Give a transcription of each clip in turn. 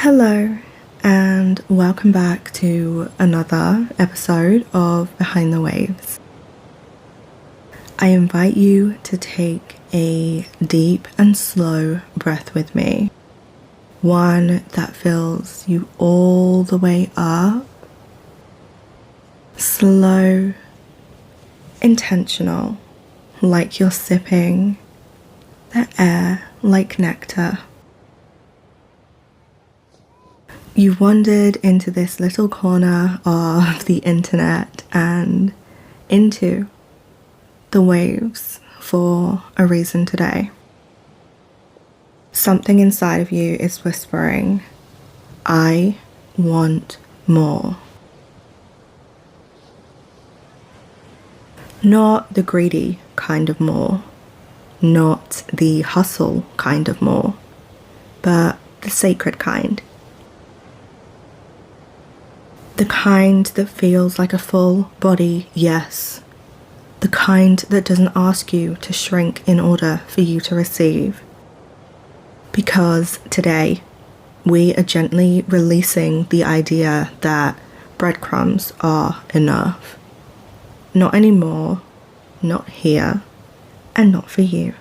Hello, and welcome back to another episode of Behind the Waves. I invite you to take a deep and slow breath with me, one that fills you all the way up, slow, intentional, like you're sipping the air like nectar. You've wandered into this little corner of the internet and into the waves for a reason today. Something inside of you is whispering, I want more. Not the greedy kind of more, not the hustle kind of more, but the sacred kind. The kind that feels like a full body yes. The kind that doesn't ask you to shrink in order for you to receive. Because today, we are gently releasing the idea that breadcrumbs are enough. Not anymore, not here, and not for you.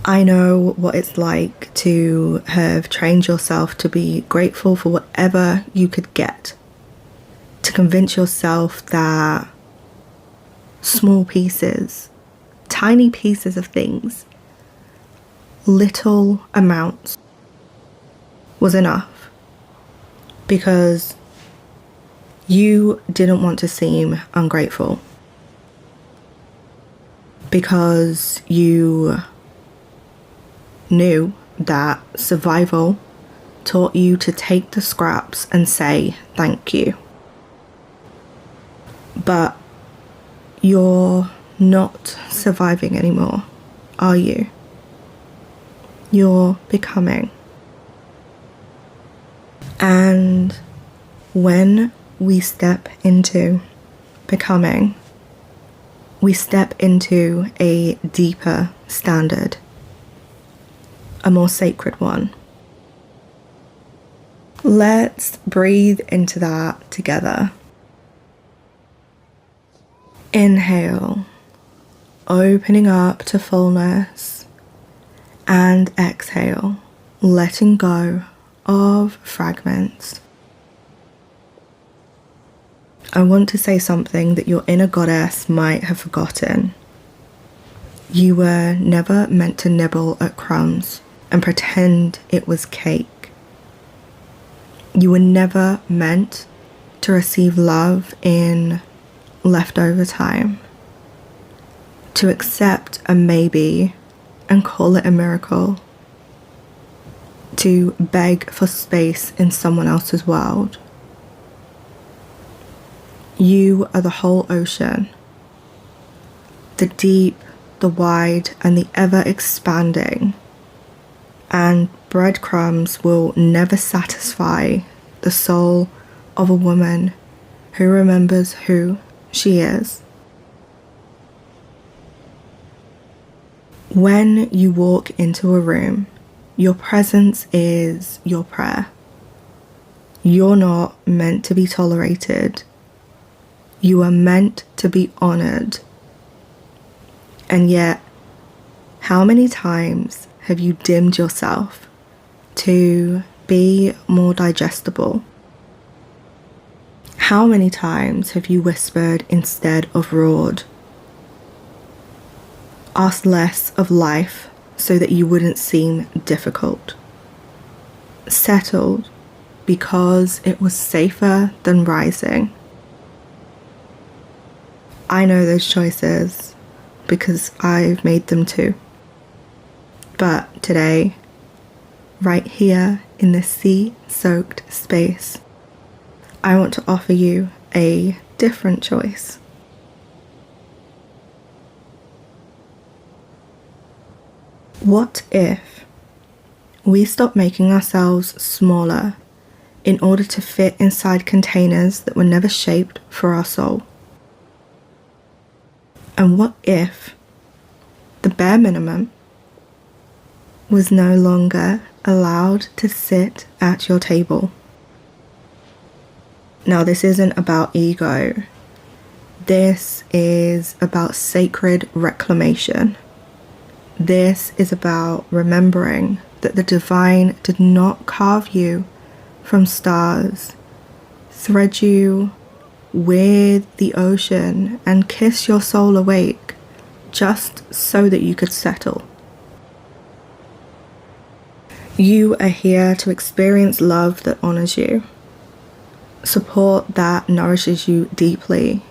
I know what it's like to have trained yourself to be grateful for whatever you could get. To convince yourself that small pieces, tiny pieces of things, little amounts was enough. Because you didn't want to seem ungrateful. Because you knew that survival taught you to take the scraps and say thank you. But you're not surviving anymore, are you? You're becoming. And when we step into becoming, we step into a deeper standard. A more sacred one. Let's breathe into that together. Inhale, opening up to fullness, and exhale, letting go of fragments. I want to say something that your inner goddess might have forgotten. You were never meant to nibble at crumbs and pretend it was cake. You were never meant to receive love in leftover time, to accept a maybe and call it a miracle, to beg for space in someone else's world. You are the whole ocean, the deep, the wide, and the ever expanding. And breadcrumbs will never satisfy the soul of a woman who remembers who she is. When you walk into a room, your presence is your prayer. You're not meant to be tolerated. You are meant to be honored. And yet, how many times have you dimmed yourself to be more digestible? How many times have you whispered instead of roared? Asked less of life so that you wouldn't seem difficult? Settled because it was safer than rising? I know those choices because I've made them too. But today, right here in this sea-soaked space, I want to offer you a different choice. What if we stop making ourselves smaller in order to fit inside containers that were never shaped for our soul? And what if the bare minimum was no longer allowed to sit at your table. Now, this isn't about ego. This is about sacred reclamation. This is about remembering that the divine did not carve you from stars, thread you with the ocean, and kiss your soul awake just so that you could settle. You are here to experience love that honors you, support that nourishes you deeply,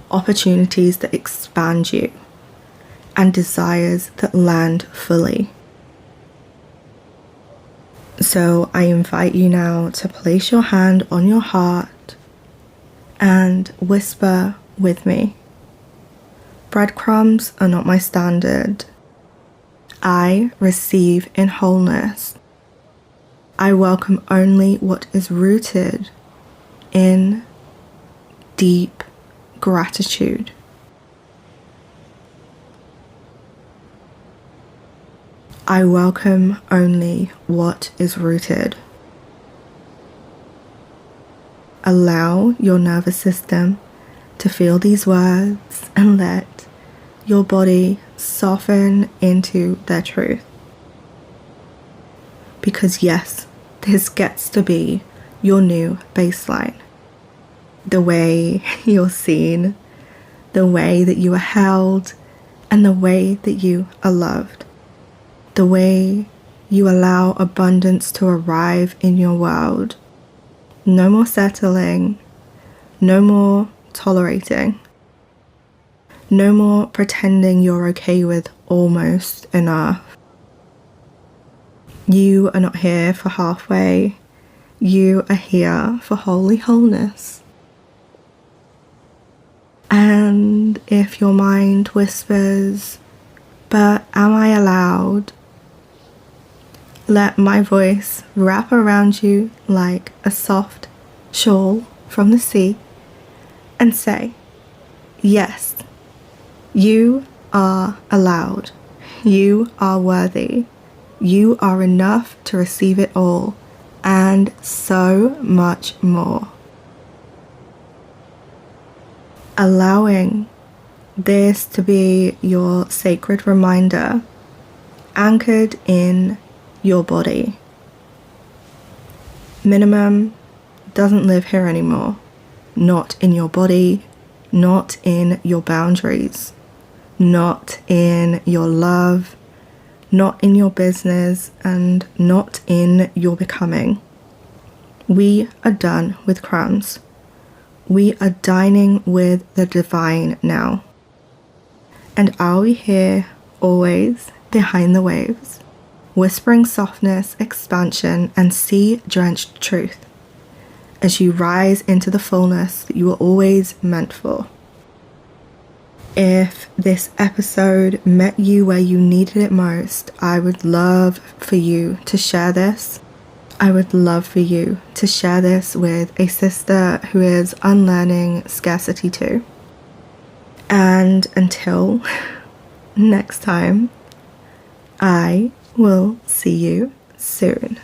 opportunities that expand you, and desires that land fully. So I invite you now to place your hand on your heart and whisper with me. Breadcrumbs are not my standard. I receive in wholeness. I welcome only what is rooted in deep gratitude. I welcome only what is rooted. Allow your nervous system to feel these words and let your body soften into their truth. Because yes, this gets to be your new baseline. The way you're seen, the way that you are held, and the way that you are loved. The way you allow abundance to arrive in your world. No more settling, no more tolerating, no more pretending you're okay with almost enough. You are not here for halfway, you are here for holy wholeness. And if your mind whispers, but am I allowed? Let my voice wrap around you like a soft shawl from the sea and say, yes, you are allowed. You are worthy. You are enough to receive it all and so much more. Allowing this to be your sacred reminder, anchored in your body. Minimum doesn't live here anymore. Not in your body, not in your boundaries, not in your love, not in your business, and not in your becoming. We are done with crumbs. We are dining with the divine now. And are we here always behind the waves, whispering softness, expansion, and sea-drenched truth as you rise into the fullness that you were always meant for. If this episode met you where you needed it most, I would love for you to share this. I would love for you to share this with a sister who is unlearning scarcity too. And until next time, I will see you soon.